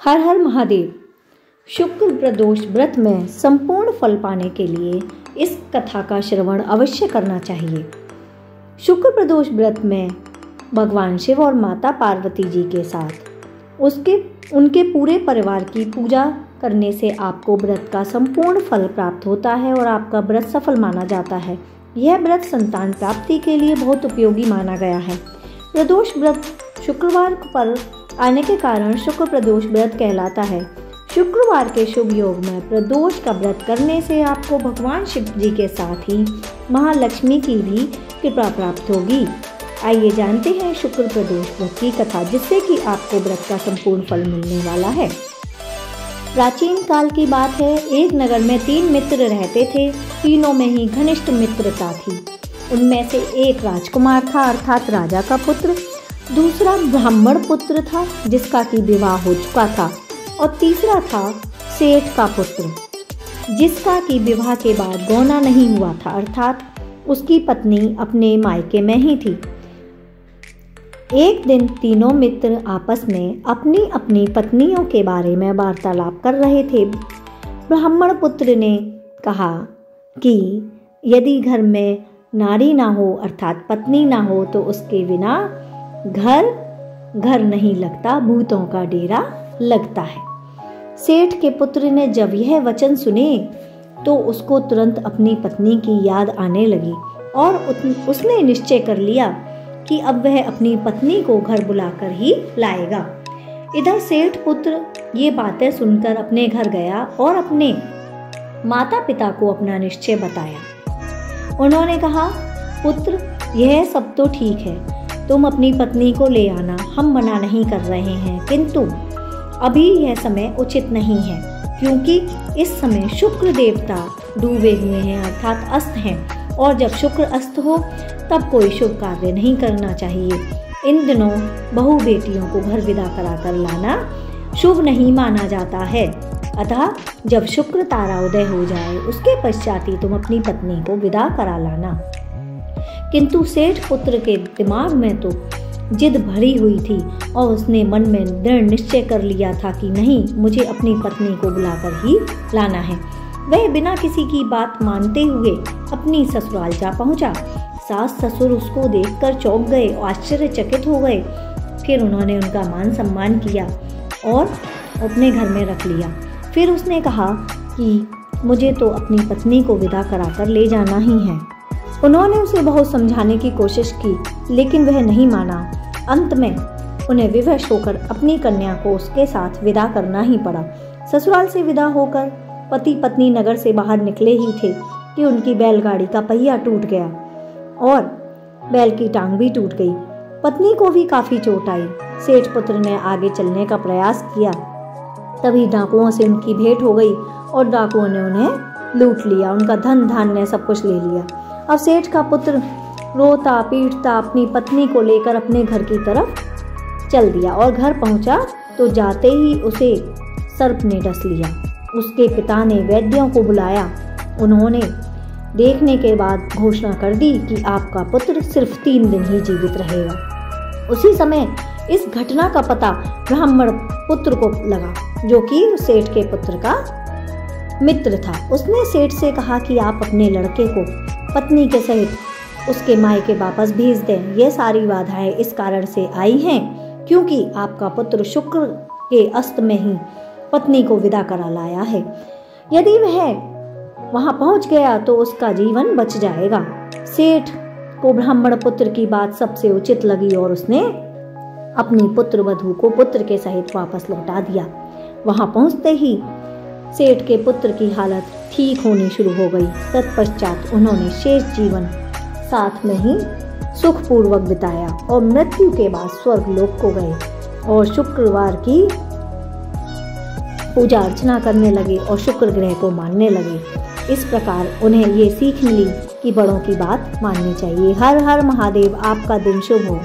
हर हर महादेव। शुक्र प्रदोष व्रत में संपूर्ण फल पाने के लिए इस कथा का श्रवण अवश्य करना चाहिए। शुक्र प्रदोष व्रत में भगवान शिव और माता पार्वती जी के साथ उनके पूरे परिवार की पूजा करने से आपको व्रत का संपूर्ण फल प्राप्त होता है और आपका व्रत सफल माना जाता है। यह व्रत संतान प्राप्ति के लिए बहुत उपयोगी माना गया है। प्रदोष व्रत शुक्रवार पर आने के कारण शुक्र प्रदोष व्रत कहलाता है। शुक्रवार के शुभ योग में प्रदोष का व्रत करने से आपको भगवान शिव जी के साथ ही महालक्ष्मी की भी कृपा प्राप्त होगी। आइए जानते हैं शुक्र प्रदोष व्रत की कथा, जिससे कि आपको व्रत का संपूर्ण फल मिलने वाला है। प्राचीन काल की बात है, एक नगर में 3 मित्र रहते थे। तीनों में ही घनिष्ठ मित्रता थी। उनमें से एक राजकुमार था, अर्थात राजा का पुत्र, दूसरा ब्राह्मण पुत्र था जिसका कि विवाह हो चुका था, और तीसरा था सेठ का पुत्र जिसका कि विवाह के बाद गौना नहीं हुआ था, अर्थात उसकी पत्नी अपने मायके में ही थी। एक दिन तीनों मित्र आपस में अपनी अपनी पत्नियों के बारे में वार्तालाप कर रहे थे। ब्राह्मण पुत्र ने कहा कि यदि घर में नारी ना हो, अर्थात पत्नी ना हो, तो उसके बिना घर नहीं लगता, भूतों का डेरा लगता है। सेठ के पुत्र ने जब यह वचन सुने तो उसको तुरंत अपनी पत्नी की याद आने लगी और उसने निश्चय कर लिया कि अब वह अपनी पत्नी को घर बुलाकर ही लाएगा। इधर सेठ पुत्र ये बातें सुनकर अपने घर गया और अपने माता पिता को अपना निश्चय बताया। उन्होंने कहा, पुत्र, यह सब तो ठीक है, तुम अपनी पत्नी को ले आना, हम मना नहीं कर रहे हैं, किंतु अभी यह समय उचित नहीं है, क्योंकि इस समय शुक्र देवता डूबे हुए हैं, अर्थात अस्त हैं, और जब शुक्र अस्त हो तब कोई शुभ कार्य नहीं करना चाहिए। इन दिनों बहू बेटियों को घर विदा कराकर लाना शुभ नहीं माना जाता है। अतः जब शुक्र तारा उदय हो जाए उसके पश्चात ही तुम अपनी पत्नी को विदा करा लाना। किंतु सेठ पुत्र के दिमाग में तो जिद भरी हुई थी और उसने मन में दृढ़ निश्चय कर लिया था कि नहीं, मुझे अपनी पत्नी को बुलाकर ही लाना है। वह बिना किसी की बात मानते हुए अपनी ससुराल जा पहुंचा। सास ससुर उसको देखकर चौंक गए और आश्चर्यचकित हो गए। फिर उन्होंने उनका मान सम्मान किया और अपने घर में रख लिया। फिर उसने कहा कि मुझे तो अपनी पत्नी को विदा कराकर ले जाना ही है। उन्होंने उसे बहुत समझाने की कोशिश की, लेकिन वह नहीं माना। अंत में उन्हें विवश होकर अपनी कन्या को उसके साथ विदा करना ही पड़ा। ससुराल से विदा होकर पति पत्नी नगर से बाहर निकले ही थे कि उनकी बैलगाड़ी का पहिया टूट गया और बैल की टांग भी टूट गई। पत्नी को भी काफी चोट आई। सेठ पुत्र ने आगे चलने का प्रयास किया, तभी डाकुओं से उनकी भेंट हो गई और डाकुओं ने उन्हें लूट लिया। उनका धन धान्य सब कुछ ले लिया। अब सेठ का पुत्र रोता पीटता अपनी पत्नी को लेकर अपने घर की तरफ चल दिया और घर पहुंचा तो जाते ही उसे सर्प ने डस लिया। उसके पिता ने वैद्यों को बुलाया। उन्होंने देखने के बाद घोषणा कर दी कि आपका पुत्र सिर्फ 3 दिन ही जीवित रहेगा। उसी समय इस घटना का पता ब्राह्मण पुत्र को लगा, जो कि सेठ के पुत्र का मित्र था। उसने सेठ से कहा कि आप अपने लड़के को पत्नी के सहित उसके मायके वापस भेज दें। ये सारी बाधाएं इस कारण से आई हैं क्योंकि आपका पुत्र शुक्र के अस्त में ही पत्नी को विदा करा लाया है। यदि वह वहां पहुंच गया तो उसका जीवन बच जाएगा। सेठ को ब्राह्मण पुत्र की बात सबसे उचित लगी और उसने अपनी पुत्र वधू को पुत्र के सहित वापस लौटा दिया। वहां पहुंचते ही सेठ के पुत्र की हालत ठीक होनी शुरू हो गई। तत्पश्चात उन्होंने शेष जीवन साथ में ही सुखपूर्वक बिताया और मृत्यु के बाद स्वर्ग लोक को गए और शुक्रवार की पूजा अर्चना करने लगे और शुक्र ग्रह को मानने लगे। इस प्रकार उन्हें ये सीख मिली कि बड़ों की बात माननी चाहिए। हर हर महादेव। आपका दिन शुभ हो।